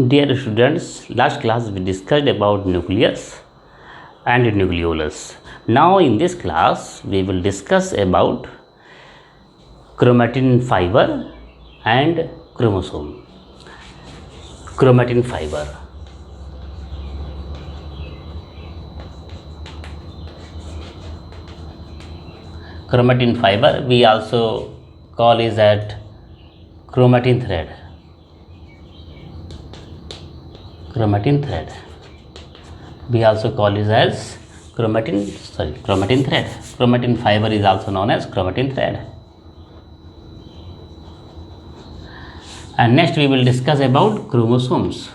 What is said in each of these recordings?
Dear students, last class we discussed about nucleus and nucleolus. Now in this class we will discuss about chromatin fiber and chromosome. Chromatin fiber. Chromatin fiber we also call is at chromatin thread. Chromatin thread. We also call it as chromatin thread. Chromatin fiber is also known as chromatin thread. And next we will discuss about chromosomes.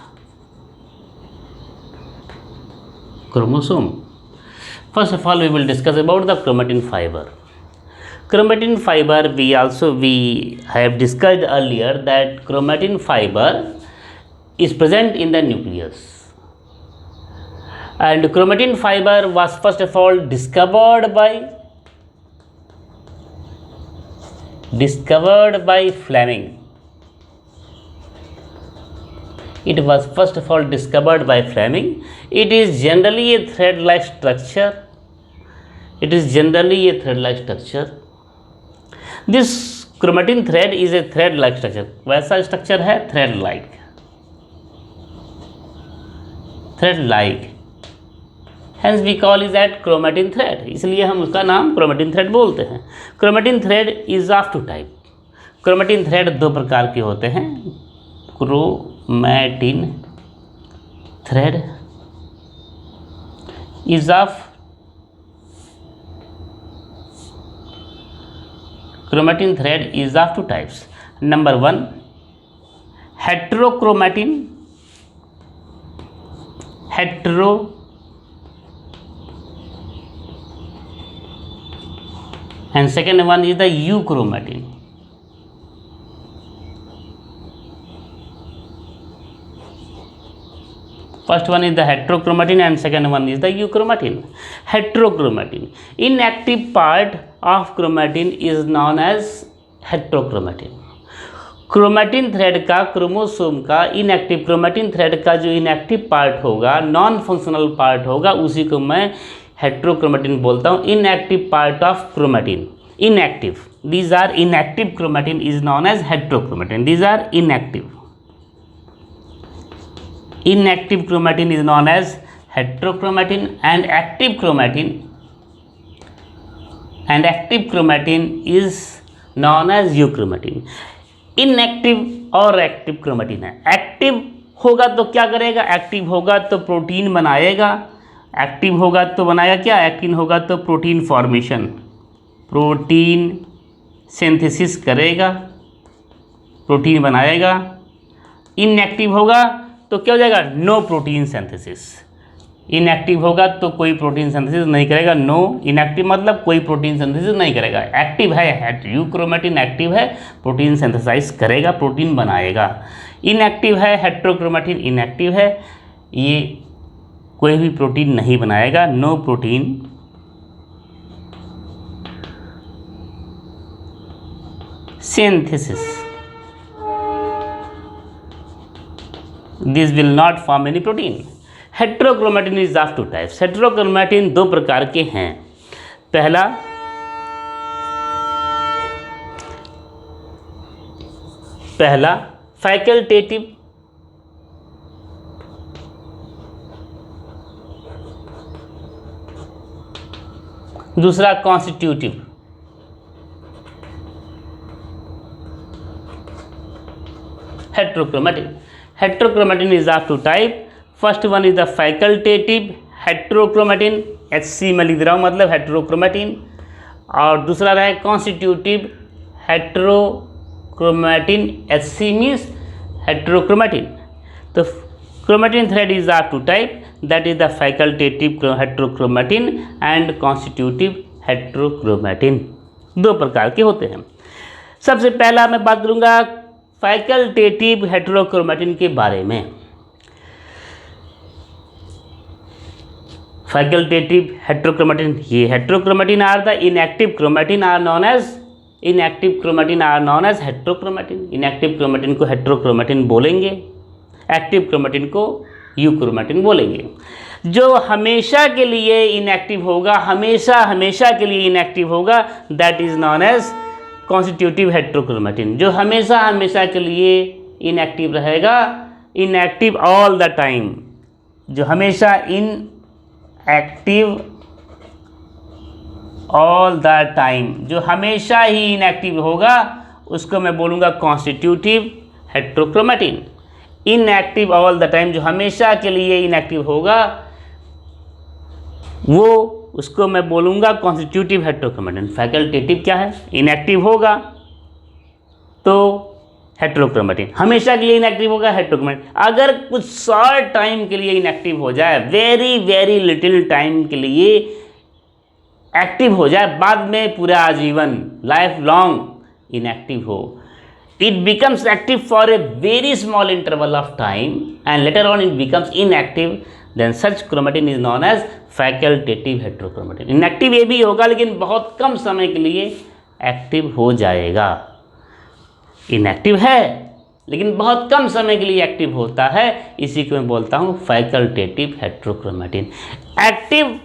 Chromosome. First of all, we will discuss about the chromatin fiber. Chromatin fiber we have discussed earlier that chromatin fiber is present in the nucleus, and chromatin fiber was first of all discovered by Fleming. It was first of all discovered by Fleming. It is generally a thread-like structure. This chromatin thread is a thread-like structure. वैसा structure है thread-like. Hence we call it that chromatin thread. इसलिए हम उसका नाम chromatin thread बोलते हैं. Chromatin thread is of two type. Chromatin thread दो प्रकार के होते हैं. Chromatin thread is of two types. Number one, heterochromatin. And second one is the euchromatin. First one is the heterochromatin and second one is the euchromatin. Heterochromatin. Inactive part of chromatin is known as heterochromatin. Chromatin thread का, chromosome का inactive, chromatin thread का जो inactive part होगा, non functional part होगा, उसी को मैं heterochromatin बोलता हूँ. Inactive part of chromatin, inactive, these are inactive chromatin is known as heterochromatin. These are inactive chromatin is known as heterochromatin, and active chromatin is known as euchromatin. Inactive और active chromatin है. Active होगा तो क्या करेगा? Active होगा तो protein बनाएगा. Active होगा तो बनाएगा क्या? एक्टिव होगा तो प्रोटीन फॉर्मेशन, प्रोटीन सिंथेसिस करेगा, प्रोटीन बनाएगा. इनएक्टिव होगा तो क्या हो जाएगा? No protein synthesis. इनएक्टिव होगा तो कोई प्रोटीन सिंथेसिस नहीं करेगा. नो इनएक्टिव मतलब कोई प्रोटीन सिंथेसिस नहीं करेगा. एक्टिव है, यूक्रोमेटिन एक्टिव है, प्रोटीन सिंथेसाइज करेगा, प्रोटीन बनाएगा. इनएक्टिव है, हेट्रोक्रोमेटिन इनएक्टिव है, ये कोई भी प्रोटीन नहीं बनाएगा. No protein synthesis. This will not form any protein. Heterochromatin is of two types. Heterochromatin दो प्रकार के हैं. पहला फैकल्टेटिव, दूसरा constitutive. Heterochromatin is of two type. First one is the facultative heterochromatin, HC में लिख रहा हूँ, मतलब हेट्रोक्रोमेटिन. और दूसरा रहा है constitutive heterochromatin, HC means heterochromatin. तो chromatin thread is of two type, that is the facultative heterochromatin and constitutive heterochromatin. दो प्रकार के होते हैं. सबसे पहला मैं बात करूँगा फैकल्टेटिव हेट्रोक्रोमेटिन के बारे में. फैकल्टेटिव हेट्रोक्रोमेटिन, ये heterochromatin are the inactive chromatin are known as inactive chromatin are known as heterochromatin. Inactive chromatin को हेट्रोक्रोमेटिन बोलेंगे. एक्टिव क्रोमेटिन को यूक्रोमेटिन बोलेंगे। जो हमेशा के लिए इनएक्टिव होगा, हमेशा के लिए इनएक्टिव होगा, that is known as constitutive heterochromatin. जो हमेशा के लिए इनएक्टिव रहेगा, इनएक्टिव ऑल द टाइम, जो हमेशा इनएक्टिव ऑल द टाइम, जो हमेशा ही इनएक्टिव होगा, उसको मैं बोलूँगा constitutive heterochromatin. Inactive all the time, जो हमेशा के लिए इनएक्टिव होगा, वो उसको मैं बोलूँगा कॉन्स्टिट्यूटिव हेट्रोक्रोमेटिन। फैकल्टेटिव क्या है? इनएक्टिव होगा तो हेट्रोक्रोमेटिन, हमेशा के लिए इनएक्टिव होगा हेट्रोक्रोमेटिन। अगर कुछ शॉर्ट टाइम के लिए इनएक्टिव हो जाए, वेरी लिटिल टाइम के लिए एक्टिव हो जाए, बाद में पूरा आजीवन लाइफ लॉन्ग इनएक्टिव हो, it becomes active for a very small interval of time and later on it becomes inactive, then such chromatin is known as facultative heterochromatin। Inactive ये भी होगा लेकिन बहुत कम समय के लिए एक्टिव हो जाएगा। इनएक्टिव है लेकिन बहुत कम समय के लिए एक्टिव होता है, इसी को मैं बोलता हूँ facultative heterochromatin. Active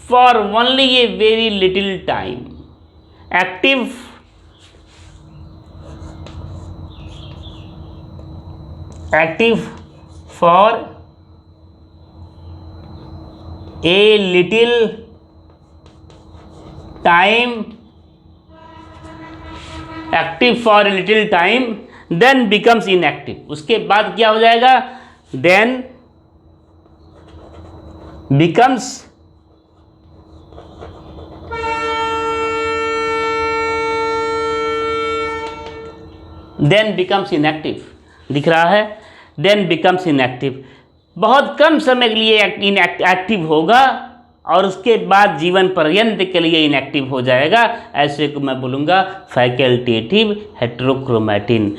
for only a very little time, active for a little time, active for a little time, then becomes inactive। उसके बाद क्या हो जाएगा? then becomes inactive। दिख रहा है? देन बिकम्स इनएक्टिव, बहुत कम समय के लिए एक्टिव होगा और उसके बाद जीवन पर्यंत के लिए इनएक्टिव हो जाएगा। ऐसे को मैं बोलूँगा फैकल्टेटिव हेट्रोक्रोमेटिन।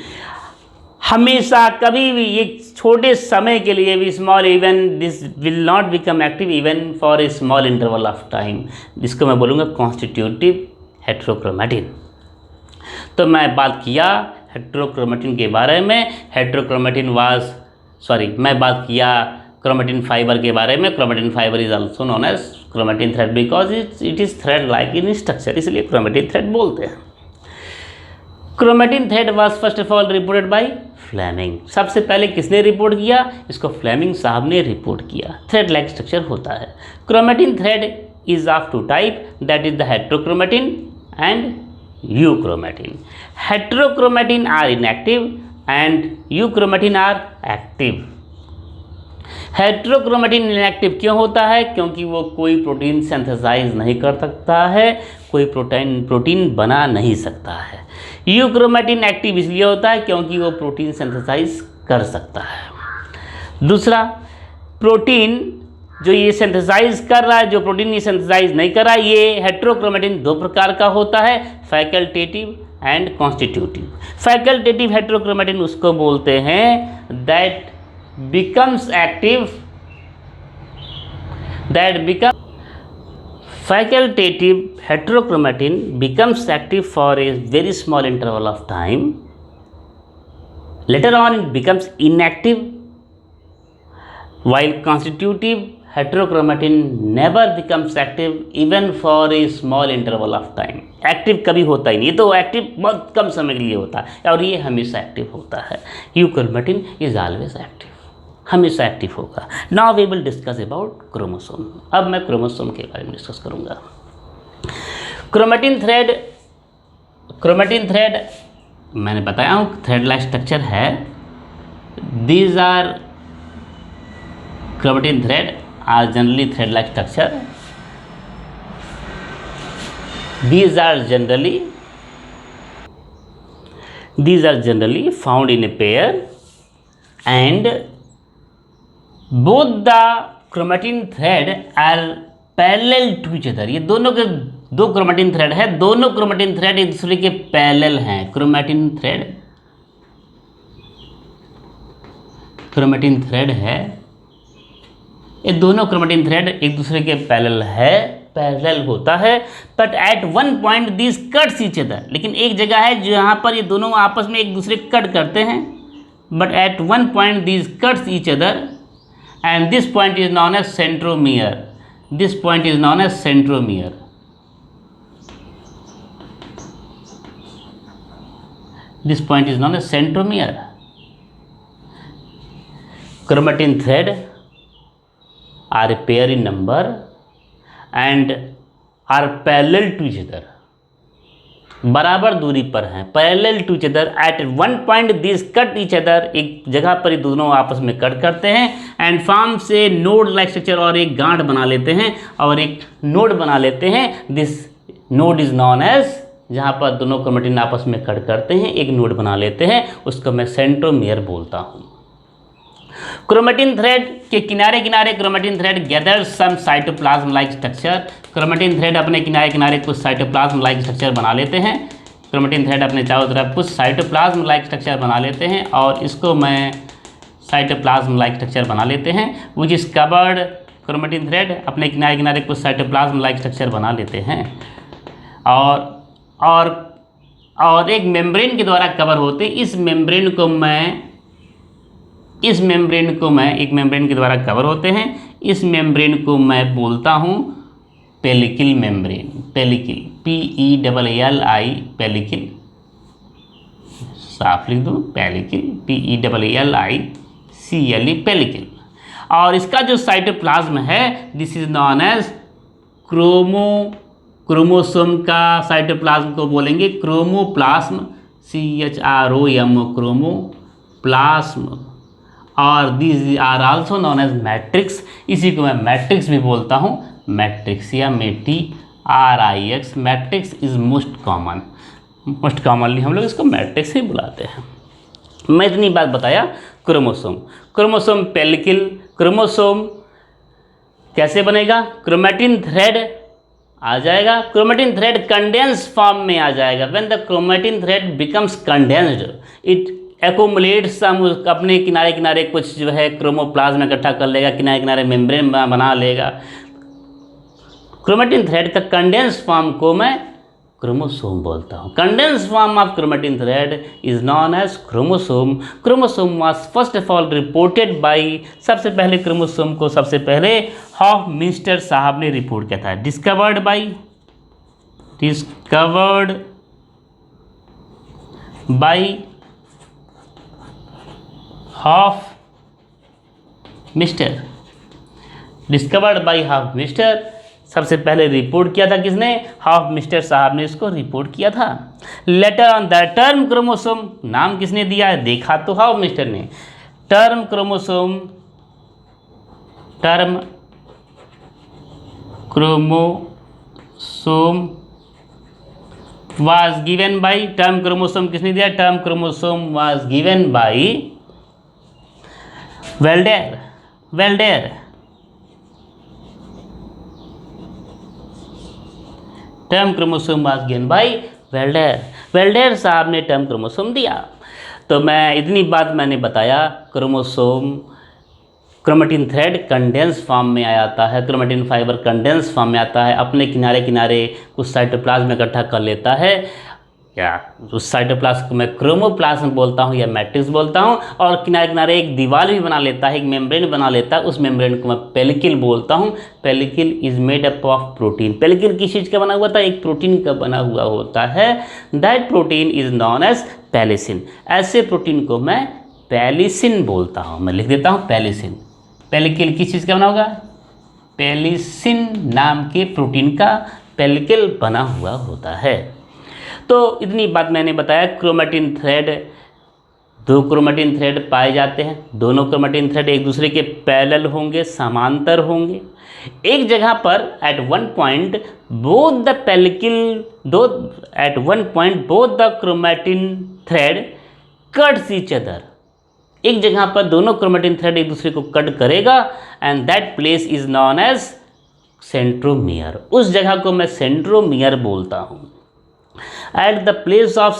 हमेशा कभी भी एक छोटे समय के लिए भी small, even this will not become active even for a small interval of time, जिसको मैं बोलूँगा कॉन्स्टिट्यूटिव हेट्रोक्रोमेटिन। तो मैं बात किया हेट्रोक्रोमेटिन के बारे में। मैं बात किया क्रोमेटिन फाइबर के बारे में। Chromatin fibre is also known as chromatin thread because it is thread like in structure, इसलिए क्रोमेटिन थ्रेड बोलते हैं। Chromatin thread was first of all reported by Fleming. सबसे पहले किसने रिपोर्ट किया? इसको फ्लेमिंग साहब ने रिपोर्ट किया। थ्रेड लाइक स्ट्रक्चर होता है। Chromatin thread is of two type, that is the heterochromatin and euchromatin। heterochromatin are inactive and euchromatin are active। Heterochromatin inactive क्यों होता है? क्योंकि वो कोई प्रोटीन सिंथेसाइज नहीं कर सकता है, कोई प्रोटीन बना नहीं सकता है। यूक्रोमेटिन एक्टिव इसलिए होता है क्योंकि वो प्रोटीन सिंथेसाइज कर सकता है। दूसरा, प्रोटीन जो ये सिंथेसाइज कर रहा है, जो प्रोटीन ये सिंथेसाइज नहीं कर रहा है, ये हेट्रोक्रोमेटिन दो प्रकार का होता है, facultative and constitutive. Facultative heterochromatin उसको बोलते हैं that becomes active, facultative heterochromatin becomes active for a very small interval of time, later on it becomes inactive, while constitutive heterochromatin never becomes active even for a small interval of time। Active कभी होता ही नहीं, ये तो active बहुत कम समय के लिए होता है और ये हमेशा एक्टिव होता है। यूक्रोमेटिन इज ऑलवेज एक्टिव, हमेशा एक्टिव होगा। Now we will discuss about chromosome. अब मैं क्रोमोसोम के बारे में डिस्कस करूँगा। क्रोमेटिन थ्रेड मैंने बताया हूँ थ्रेड लाइक स्ट्रक्चर है। These are chromatin thread are generally thread like structure। These are generally found in a pair and both the chromatin thread are parallel to each other। ये दोनों के दो chromatin thread है, दोनों chromatin thread एक दूसरे के पैरेलल हैं। क्रोमेटिन थ्रेड है, ये दोनों क्रोमेटिन थ्रेड एक दूसरे के पैरेलल होता है। But at one point this cuts each other, लेकिन एक जगह है जहाँ पर ये दोनों आपस में एक दूसरे कट करते हैं, but at one point these cuts each other and this point is known as centromere. This point is known as centromere. This point is known as centromere. Chromatin thread are a pair in number and are parallel to each other. बराबर दूरी पर हैं, parallel to each other. At one point this cut each other, एक जगह पर ये दोनों आपस में कट करते हैं. एंड फॉर्म से नोड लाइक स्ट्रक्चर, और एक गांठ बना लेते हैं और एक नोड बना लेते हैं. This node is known as, जहाँ पर दोनों क्रोमेटिन आपस में कट करते हैं एक नोड बना लेते हैं, उसको मैं सेंट्रोमियर बोलता हूँ. क्रोमेटिन थ्रेड के किनारे किनारे chromatin thread gather some cytoplasm like structure. Chromatin thread अपने किनारे किनारे कुछ साइटोप्लाज्म लाइक स्ट्रक्चर बना लेते हैं. क्रोमेटिन थ्रेड अपने चारों तरफ कुछ साइटोप्लाज्म लाइक स्ट्रक्चर बना लेते हैं और इसको मैं साइटोप्लाज्म लाइक स्ट्रक्चर बना लेते हैं. Which is covered, chromatin thread अपने किनारे किनारे कुछ साइटोप्लाज्म लाइक स्ट्रक्चर बना लेते हैं और एक मेम्ब्रेन के द्वारा कवर होते हैं. इस मेम्ब्रेन को मैं एक मेम्ब्रेन के द्वारा कवर होते हैं. इस मेम्ब्रेन को मैं बोलता हूँ pellicle membrane. Pellicle, PELLI, pellicle, साफ लिख दो पेलिकल, PELLICLE, पेलिकल. और इसका जो साइटोप्लाज्म है this is known as chromosome का साइटोप्लाज्म को बोलेंगे क्रोमोप्लाज्म, CHROM, क्रोमोप्लाज्म. और this are also known as matrix. इसी को मैं मैट्रिक्स भी बोलता हूँ, मैट्रिक्स या METRIX. Matrix is most commonly हम लोग इसको मैट्रिक्स ही बुलाते हैं. मैं इतनी बात बताया. Chromosome pellicle. क्रोमोसोम कैसे बनेगा? क्रोमेटिन थ्रेड आ जाएगा. क्रोमेटिन थ्रेड कंडेंस फॉर्म में आ जाएगा. When the chromatin thread becomes condensed it accumulates some, अपने किनारे किनारे कुछ जो है क्रोमोप्लाज्म इकट्ठा कर लेगा, किनारे किनारे मेम्ब्रेन बना लेगा. क्रोमेटिन थ्रेड का कंडेंस फॉर्म को मैं क्रोमोसोम बोलता हूँ. Condense form of chromatin thread is known as chromosome. Chromosome was first of all reported by, सबसे पहले क्रोमोसोम को सबसे पहले हॉफमिंस्टर साहब ने रिपोर्ट किया था. Discovered by Hofmeister. सबसे पहले रिपोर्ट किया था किसने? हॉफमिस्टर साहब ने इसको रिपोर्ट किया था. Later on the term chromosome, नाम किसने दिया है? देखा तो हॉफमिस्टर ने. Term chromosome was given by, term chromosome किसने दिया? Term chromosome was given by Waldeyer. Term chromosome was given by Waldeyer साहब ने टर्म क्रोमोसोम दिया. तो मैं इतनी बात मैंने बताया. क्रोमेटिन थ्रेड कंडेंस फॉर्म में आ जाता है, क्रोमेटिन फाइबर कंडेंस फॉर्म में आता है, अपने किनारे किनारे कुछ साइटोप्लाज्म इकट्ठा कर लेता है, या उस साइटोप्लाज्म को मैं क्रोमोप्लाज्म बोलता हूँ या मैट्रिक्स बोलता हूँ. और किनारे किनारे एक दीवार भी बना लेता है, एक मेम्ब्रेन बना लेता है. उस मेम्ब्रेन को मैं पेलिकल बोलता हूँ. Pellicle is made up of protein. Pellicle किस चीज़ का बना हुआ था? एक प्रोटीन का बना हुआ होता है. That protein is known as pelisin. ऐसे प्रोटीन को मैं पेलिसिन बोलता हूँ. मैं लिख देता हूँ पेलिसिन. पेलिकल किस चीज़ का बना होगा? पेलिसिन नाम के प्रोटीन का पेलिकल बना हुआ होता है. तो इतनी बात मैंने बताया. क्रोमेटिन थ्रेड, दो क्रोमेटिन थ्रेड पाए जाते हैं. दोनों क्रोमेटिन थ्रेड एक दूसरे के पैरेलल होंगे, समांतर होंगे. एक जगह पर at one point both the chromatin thread cuts each other. एक जगह पर दोनों क्रोमेटिन थ्रेड एक दूसरे को कट करेगा and that place is known as centromere. उस जगह को मैं सेंट्रोमियर बोलता हूँ. At the place of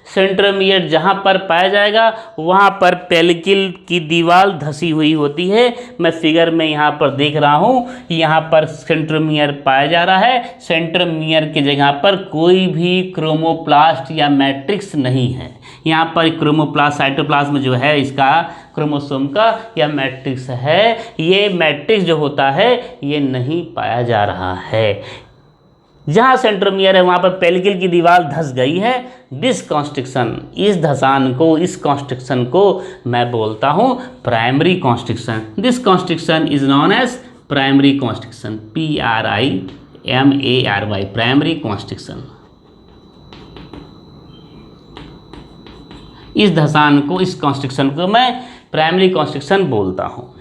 centromere जहाँ पर पाया जाएगा वहाँ पर पेलिकल की दीवार धसी हुई होती है. मैं फिगर में यहाँ पर देख रहा हूँ, यहाँ पर सेंट्रोमियर पाया जा रहा है. सेंट्रोमियर की जगह पर कोई भी क्रोमोप्लास्ट या मैट्रिक्स नहीं है. यहाँ पर क्रोमोप्लास्ट साइटोप्लाज्म जो है इसका क्रोमोसोम का या मैट्रिक्स है, ये मैट्रिक्स जो होता है ये नहीं पाया जा रहा है। जहाँ सेंट्रोमियर है वहाँ पर पेलिकल की दीवार धंस गई है। दिस कॉन्स्ट्रिक्शन, इस धसान को, इस कॉन्स्ट्रिक्शन को मैं बोलता हूँ primary constriction. This constriction is known as primary constriction, PRIMARY, primary constriction. इस धसान को, इस कॉन्स्ट्रिक्शन को मैं प्राइमरी कॉन्स्ट्रिक्शन बोलता हूँ।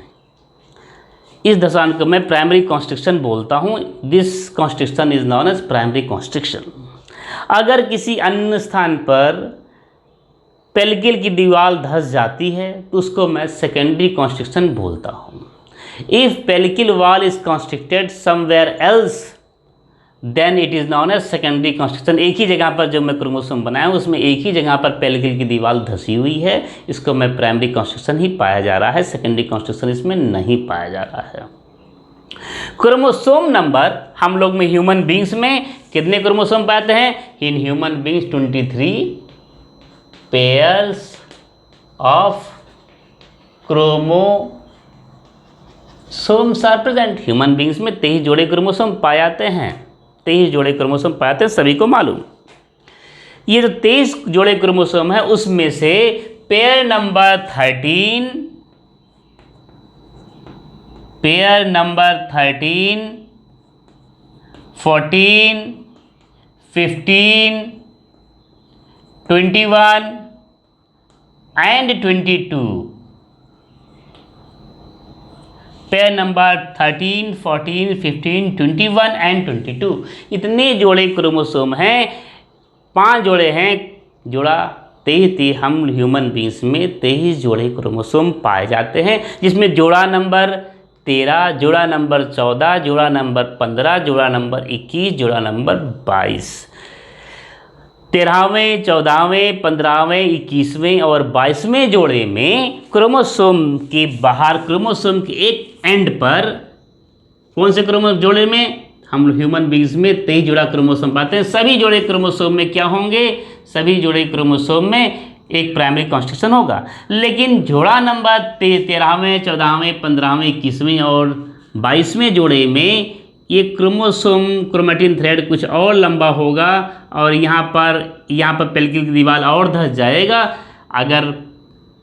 इस धसान को मैं प्राइमरी कॉन्स्ट्रिक्शन बोलता हूँ। This constriction is known as primary constriction. अगर किसी अन्य स्थान पर पेलिकल की दीवार धंस जाती है तो उसको मैं सेकेंडरी कॉन्स्ट्रिक्शन बोलता हूँ। If pellicle wall is constricted somewhere else then it is known as secondary constriction. एक ही जगह पर जो मैं क्रोमोसोम बनाया हूँ उसमें एक ही जगह पर पेलिकल की दीवार धंसी हुई है, इसको मैं प्राइमरी कॉन्स्ट्रिक्शन ही पाया जा रहा है, सेकेंडरी कॉन्स्ट्रिक्शन इसमें नहीं पाया जा रहा है। क्रोमोसोम नंबर हम लोग में, ह्यूमन बींग्स में कितने क्रोमोसोम पाते हैं? In human beings 23 pairs of chromosomes are present. Human beings में 23 जोड़े क्रोमोसोम पाए जाते हैं, 23 जोड़े क्रोमोसोम पाए जाते हैं, सभी को मालूम। ये जो 23 जोड़े क्रोमोसोम है उसमें से pair number 13, 14, 15, 21 and 22, pair number 13, 14, 15, 21 and 22, इतने जोड़े क्रोमोसोम हैं। 5 जोड़े हैं, जोड़ा 23, हम ह्यूमन बींग्स में 23 जोड़े क्रोमोसोम पाए जाते हैं, जिसमें जोड़ा नंबर 13, जोड़ा नंबर 14, जोड़ा नंबर 15, जोड़ा नंबर 21, जोड़ा नंबर 22। 13वें, 14वें, 15वें, 21वें और 22वें जोड़े में क्रोमोसोम के बाहर, क्रोमोसोम के एक एंड पर, कौन से जोड़े में? हम लोग ह्यूमन बींग्स में 23 जोड़ा क्रोमोसोम पाते हैं। सभी जोड़े क्रोमोसोम में क्या होंगे? सभी जोड़े क्रोमोसोम में एक प्राइमरी कॉन्स्ट्रिक्शन होगा। लेकिन जोड़ा नंबर 13वें, 14वें, 15वें, 21वें और 22वें जोड़े में ये क्रोमोसोम, क्रोमेटिन थ्रेड कुछ और लंबा होगा और यहाँ पर पेलिकल की दीवार और धंस जाएगा। अगर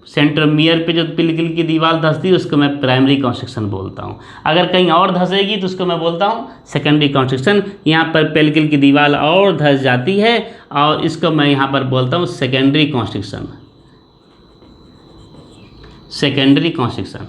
सेंट्रोमियर पे जो पेलिकल की दीवार धंसती है उसको मैं प्राइमरी कॉन्स्ट्रिक्शन बोलता हूँ। अगर कहीं और धंसेगी तो उसको मैं बोलता हूँ सेकेंडरी कॉन्स्ट्रिक्शन। यहाँ पर पेलिकल की दीवार और धंस जाती है और इसको मैं यहाँ पर बोलता हूँ secondary constriction. Secondary constriction,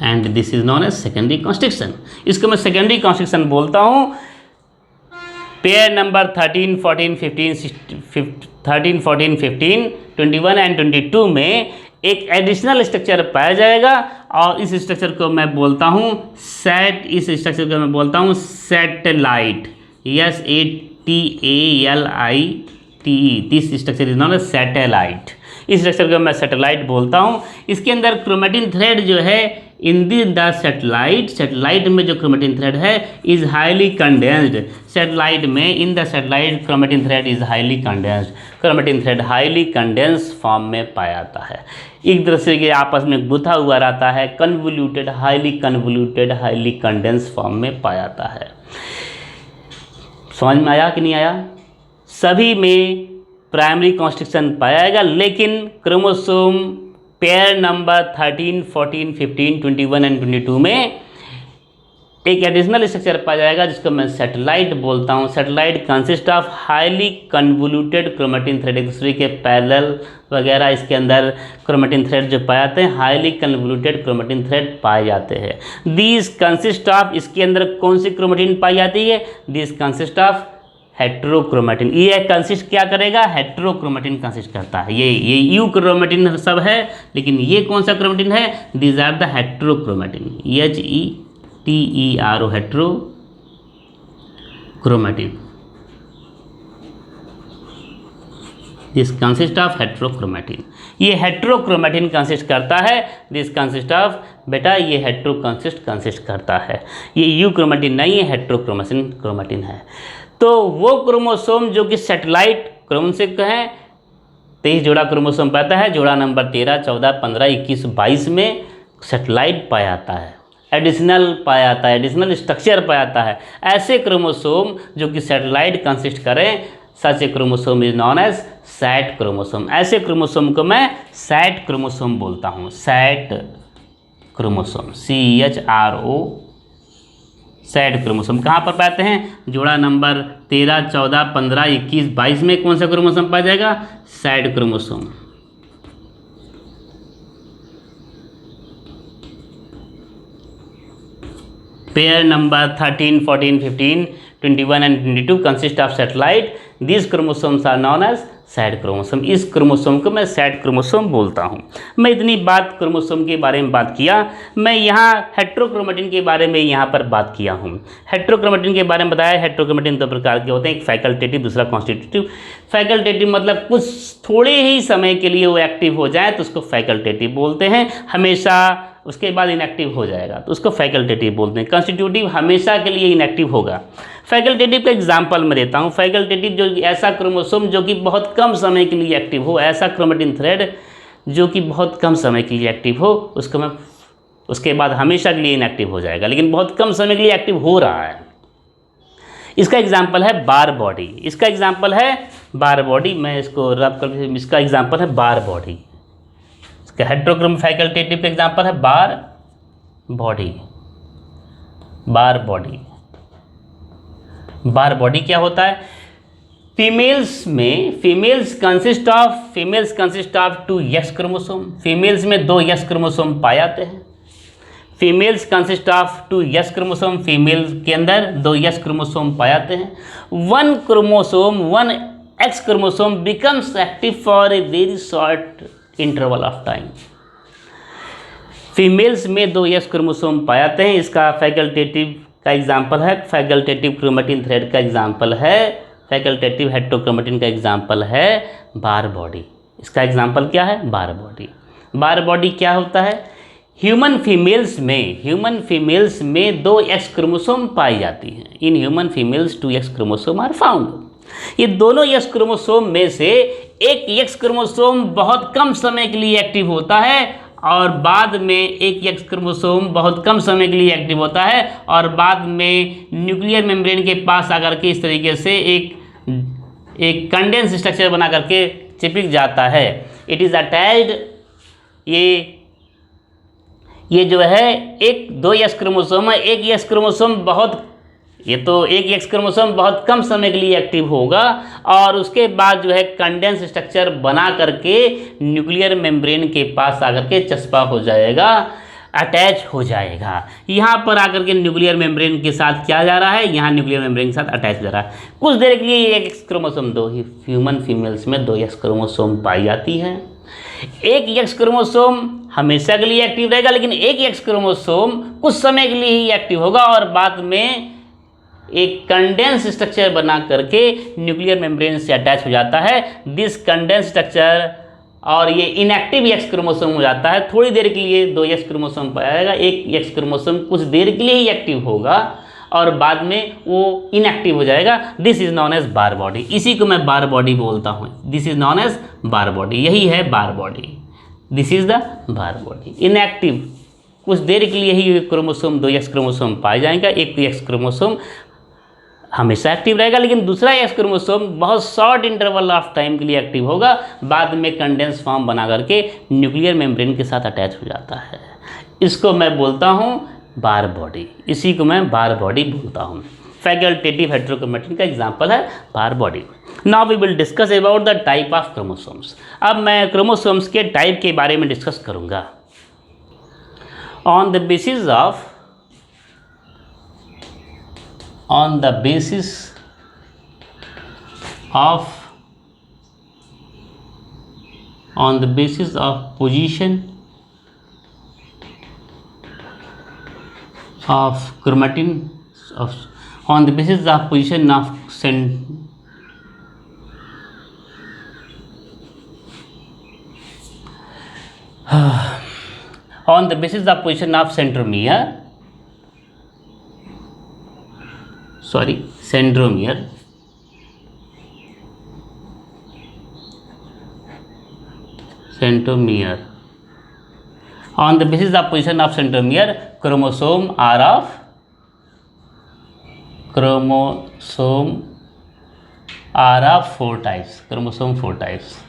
and this is known as secondary constriction. इसको मैं सेकेंडरी कॉन्स्ट्रिक्शन बोलता हूँ। पेयर नंबर 13, 14, 15, 21 एंड 22 में एक एडिशनल स्ट्रक्चर पाया जाएगा और इस स्ट्रक्चर को मैं बोलता हूँ इस स्ट्रक्चर को मैं बोलता हूँ satellite, SATALITE। This structure is known as satellite. इस स्ट्रक्चर को मैं सैटेलाइट बोलता हूँ। इसके अंदर क्रोमेटिन थ्रेड जो है इन द सैटेलाइट में जो क्रोमेटिन थ्रेड है is highly condensed. In the satellite chromatin thread is highly condensed. Chromatin thread highly condense form में पाया जाता है, एक दूसरे के आपस में गुथा हुआ रहता है, कन्वोल्यूटेड, हाईली कंडेंस फॉर्म में पाया जाता है। समझ में आया कि नहीं आया? सभी में प्राइमरी कॉन्स्ट्रिक्शन पाया जाएगा, लेकिन क्रोमोसोम पेयर नंबर 13, 14, 15, 21 एंड 22 में एक एडिशनल स्ट्रक्चर पाया जाएगा जिसको मैं सैटेलाइट बोलता हूँ। Satellite consist of highly convoluted chromatin thread, एक दूसरे के पैरेलल वगैरह इसके अंदर क्रोमेटिन थ्रेड जो पाए जाते हैं, हाईली कन्वोल्यूटेड क्रोमेटिन थ्रेड पाए जाते हैं। दीज कंसिस्ट ऑफ, इसके अंदर कौन सी क्रोमेटिन पाई जाती है? This consist of heterochromatin. ये कंसिस्ट क्या करेगा? हेट्रोक्रोमेटिन कंसिस्ट करता है। ये यू क्रोमेटिन सब है, लेकिन ये कौन सा क्रोमेटिन है? These are the heterochromatin, HETERO, heterochromatin. This consist of heterochromatin. ये हेट्रोक्रोमेटिन कंसिस्ट करता है। दिस कंसिस्ट ऑफ, बेटा ये हेट्रो कंसिस्ट करता है। ये यूक्रोमेटिन नहीं है, हेट्रोक्रोमेटिन क्रोमेटिन है। तो वो क्रोमोसोम जो कि सैटेलाइट क्रोमोसोम से कहें, 23 जोड़ा क्रोमोसोम पाता है। जोड़ा नंबर 13, 14, 15, 21, 22 में सैटेलाइट पाया जाता है, एडिशनल पाया जाता है, एडिशनल स्ट्रक्चर पाया जाता है। ऐसे क्रोमोसोम जो कि सैटेलाइट कंसिस्ट करें, such a chromosome is known as SAT chromosome. ऐसे क्रोमोसोम को मैं सैट क्रोमोसोम बोलता हूँ। SAT chromosome, CHRO, SAT chromosome कहाँ पर पाते हैं? जोड़ा नंबर 13, 14, 15, 21, 22 में कौन सा क्रोमोसोम पाया जाएगा? Sat chromosome. Pair number 13, 14, 15, 21 and 22 consist of satellite. These chromosomes are known as sad chromosome. इस क्रोमोसोम को मैं सैड क्रोमोसोम बोलता हूँ। मैं इतनी बात क्रोमोसोम के बारे में बात किया। मैं यहाँ हेट्रोक्रोमेटिन के बारे में यहाँ पर बात किया हूँ। हेट्रोक्रोमेटिन के बारे में बताया। हेट्रोक्रोमेटिन दो प्रकार के होते हैं, एक फैकल्टेटिव, दूसरा कॉन्स्टिट्यूटिव। फैकल्टेटिव मतलब कुछ थोड़े ही समय के लिए वो एक्टिव हो जाए तो उसको फैकल्टेटिव बोलते हैं। हमेशा उसके बाद इनएक्टिव हो जाएगा तो उसको फैकल्टेटिव बोलते हैं। कॉन्स्टिट्यूटिव हमेशा के लिए इनएक्टिव होगा। फैकल्टेटिव का एग्जांपल मैं देता हूँ। फैकल्टेटिव जो ऐसा क्रोमोसोम जो कि बहुत कम समय के लिए एक्टिव हो, ऐसा क्रोमेटिन थ्रेड जो कि बहुत कम समय के लिए एक्टिव हो, उसको मैं उसके बाद हमेशा के लिए इनएक्टिव हो जाएगा, लेकिन बहुत कम समय के लिए एक्टिव हो रहा है। इसका एग्जाम्पल है बार बॉडी। इसका एग्जाम्पल है बार बॉडी। मैं इसको रब कर, इसका एग्जाम्पल है बार बॉडी। इसका हेट्रोक्रोम फैकल्टेटिव का एग्जाम्पल है बार बॉडी। बार बॉडी, बार बॉडी क्या होता है? फीमेल्स में, females consist of 2 X chromosome. Females में 2 एक्स क्रोमोसोम पाए जाते हैं। Females consist of 2 X chromosome. Females के अंदर 2 एक्स क्रोमोसोम पाए जाते हैं। 1 chromosome, 1 x chromosome becomes active for a very short interval of time. Females में 2 एक्स क्रोमोसोम पाए जाते हैं। इसका फैकल्टेटिव का एग्जाम्पल है, फैकल्टेटिव क्रोमेटिन थ्रेड का एग्जाम्पल है, फैकल्टेटिव हेट्रोक्रोमेटिन का एग्जाम्पल है बार बॉडी। इसका एग्जाम्पल क्या है? Barr body. बार बॉडी क्या होता है? ह्यूमन फीमेल्स में 2 एक्स क्रोमोसोम पाई जाती हैं। In human females 2 X chromosome are found. ये दोनों एक्स क्रोमोसोम में से एक एक्स क्रोमोसोम बहुत कम समय के लिए एक्टिव होता है और बाद में एक एक्स क्रोमोसोम बहुत कम समय के लिए एक्टिव होता है और बाद में न्यूक्लियर मेम्ब्रेन के पास आकर के इस तरीके से एक कंडेंस स्ट्रक्चर बना करके चिपक जाता है। It is attached. ये जो है एक 2 एक्स क्रोमोसोम है। एक एक्स क्रोमोसोम एक एक्स क्रोमोसोम बहुत कम समय के लिए एक्टिव होगा और उसके बाद जो है कंडेंस स्ट्रक्चर बना करके न्यूक्लियर मेम्ब्रेन के पास आकर के चस्पा हो जाएगा, अटैच हो जाएगा। यहाँ पर आकर के न्यूक्लियर मेम्ब्रेन के साथ क्या जा रहा है? यहाँ न्यूक्लियर मेम्ब्रेन के साथ अटैच हो जा रहा है। कुछ देर के लिए ये एक एक्स क्रोमोसोम, 2 ह्यूमन फीमेल्स में 2 एक्स क्रोमोसोम पाई जाती है। एक एक्स क्रोमोसोम हमेशा के लिए एक्टिव रहेगा, लेकिन एक एक्स क्रोमोसोम कुछ समय के लिए ही एक्टिव होगा और बाद में एक कंडेंस स्ट्रक्चर बना करके न्यूक्लियर मेम्ब्रेन से अटैच हो जाता है। दिस कंडेंस स्ट्रक्चर और ये इनएक्टिव एक्स क्रोमोसोम हो जाता है। थोड़ी देर के लिए 2 एक्स क्रोमोसोम पाया जाएगा। एक एक्स क्रोमोसोम कुछ देर के लिए ही एक्टिव होगा और बाद में वो इनएक्टिव हो जाएगा। This is known as Barr body. इसी को मैं बार बॉडी बोलता हूँ। This is known as Barr body. यही है Barr body. This is the Barr body. Inactive, कुछ देर के लिए ही क्रोमोसोम 2 एक्स क्रोमोसोम पाया जाएगा। एक एक्स क्रोमोसोम हमेशा एक्टिव रहेगा, लेकिन दूसरा एक्स क्रोमोसोम बहुत शॉर्ट इंटरवल ऑफ टाइम के लिए एक्टिव होगा, बाद में कंडेंस फॉर्म बना करके न्यूक्लियर मेम्ब्रेन के साथ अटैच हो जाता है। इसको मैं बोलता हूँ बार बॉडी। इसी को मैं बार बॉडी बोलता हूँ। फैकल्टेटिव हेट्रोक्रोमेटिन का एग्जाम्पल है Barr body. Now we will discuss about the type of chromosomes. अब मैं क्रोमोसोम्स के टाइप के बारे में डिस्कस करूँगा। On the basis of position of chromatin on the basis of position of on the basis of position of centromere, centromere on the basis of position of centromere, chromosome are of 4 types. Chromosome 4 types.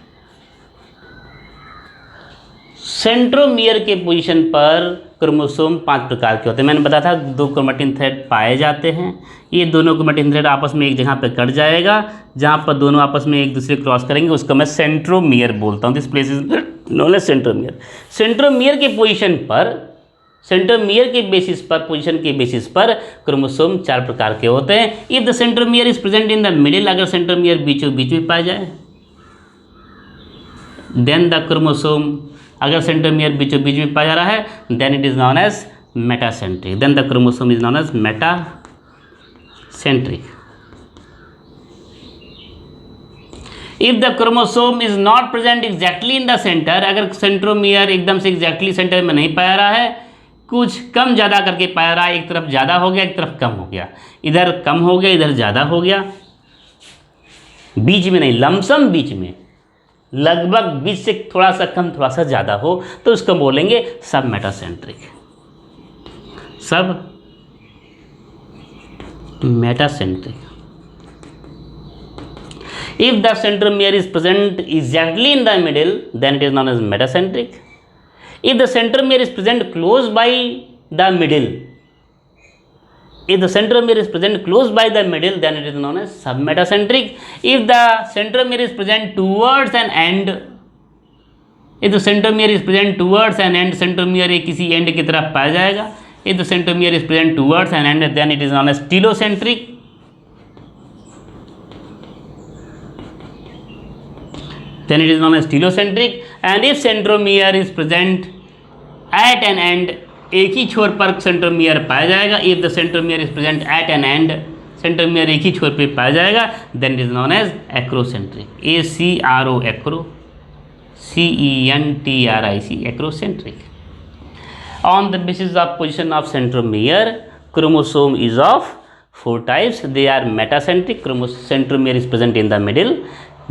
Centromere के position पर chromosome 5 प्रकार के होते हैं। मैंने बताया था 2 chromatin thread पाए जाते हैं। ये दोनों क्रोमैटिन थ्रेड आपस में एक जगह पर कट जाएगा, जहाँ पर दोनों आपस में एक दूसरे क्रॉस करेंगे, उसको मैं सेंट्रोमियर बोलता हूँ। This place is known as centromere. Centromere के पोजीशन पर, सेंट्रोमियर के बेसिस पर, पोजीशन के बेसिस पर क्रोमोसोम 4 प्रकार के होते हैं। If the centromere is present in the middle, अगर सेंट्रोमियर बीचों बीच में पाया जाए, देन द क्रोमोसोम, अगर सेंट्रोमियर बीचों बीच में पाया जा रहा है, then it is known as metacentric, then the chromosome is known as metacentric. If the chromosome is not present exactly in the centre, अगर सेंट्रोमियर एकदम से एग्जैक्टली सेंटर में नहीं पाया रहा है, कुछ कम ज़्यादा करके पाया रहा है, एक तरफ ज़्यादा हो गया, एक तरफ कम हो गया, इधर कम हो गया, इधर ज़्यादा हो गया, बीच में नहीं, लमसम बीच में, लगभग बीच से थोड़ा सा कम थोड़ा सा ज़्यादा हो, तो उसको बोलेंगे सब मेटासेंट्रिक, सब metacentric. If the centromere is present exactly in the middle, then it is known as metacentric. If the centromere is present close by the middle, if the centromere is present close by the middle, then it is known as submetacentric. If the centromere is present towards an end, if the centromere is present towards an end, centromere एक किसी end की तरफ पाया जाएगा, if the centromere is present towards an end, then it is known as telocentric. Then it is known as telocentric. And if centromere is present at an end, एक ही छोर पर centromere पाया जाएगा, if the centromere is present at an end, centromere एक ही छोर पे पाया जाएगा, then it is known as acrocentric, ACRO, acro, CENTRIC, acrocentric. On the basis of position of centromere, chromosome is of 4 types. They are metacentric, centromere is present in the middle,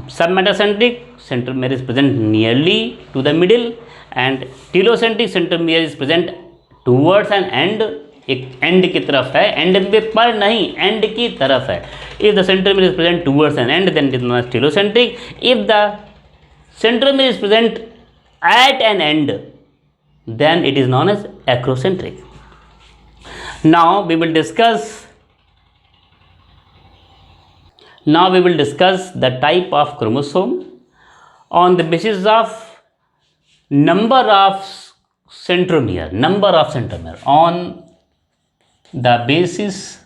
submetacentric, centromere is present nearly to the middle, and telocentric, centromere is present towards an end, एक and की तरफ है, and पर नहीं, and की तरफ है। If the centromere is present towards an end, then it is known as telocentric. If the centromere is present at an end, then it is known as acrocentric. Now we will discuss the type of chromosome on the basis of number of centromere, on the basis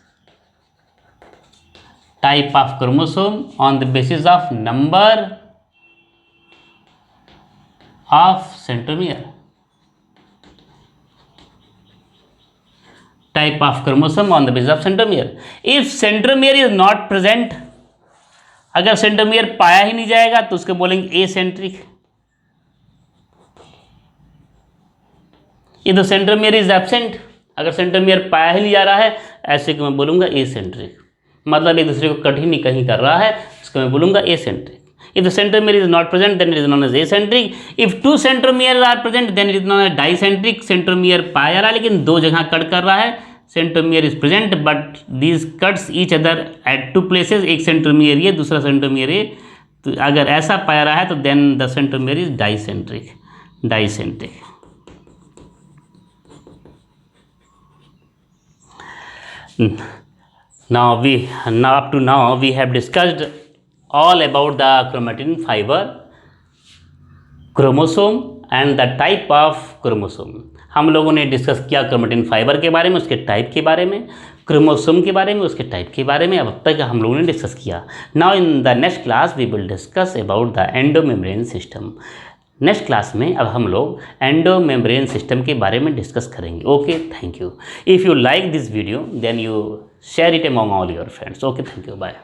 type of chromosome on the basis of number of centromere, type of chromosome on the basis of centromere. If centromere is not present, अगर centromere पाया ही नहीं जाएगा तो उसको बोलेंगे eccentric. ये तो centromere is absent, अगर सेंट्रोमियर पाया ही नहीं जा रहा है, ऐसे को मैं बोलूँगा एसेंट्रिक, मतलब एक दूसरे को कट ही नहीं कहीं कर रहा है, उसको मैं बोलूँगा acentric. If the centromere is not present, then it is known as acentric. If 2 centromere are present, then it is known as dicentric. Centromere पाया जा रहा है लेकिन 2 जगह कट कर रहा है, centromere is present but these cuts each other eight 2 places, एक सेंट्रोमियर ये, दूसरा सेंट्रोमियर ये, तो अगर ऐसा पाया रहा है तो then the centromere is dicentric. Now up to now we have discussed all about the chromatin fiber, chromosome and the type of chromosome. हम लोगों ने डिस्कस किया क्रोमेटिन फाइबर के बारे में, उसके टाइप के बारे में, क्रोमोसोम के बारे में, उसके टाइप के बारे में, अब तक हम लोगों ने डिस्कस किया। Now in the next class we will discuss about the endomembrane system. Next class में अब हम लोग एंडोमेम्ब्रेन सिस्टम के बारे में डिस्कस करेंगे। Okay, thank you. If you like this video then you share it among all your friends. Okay, thank you, bye.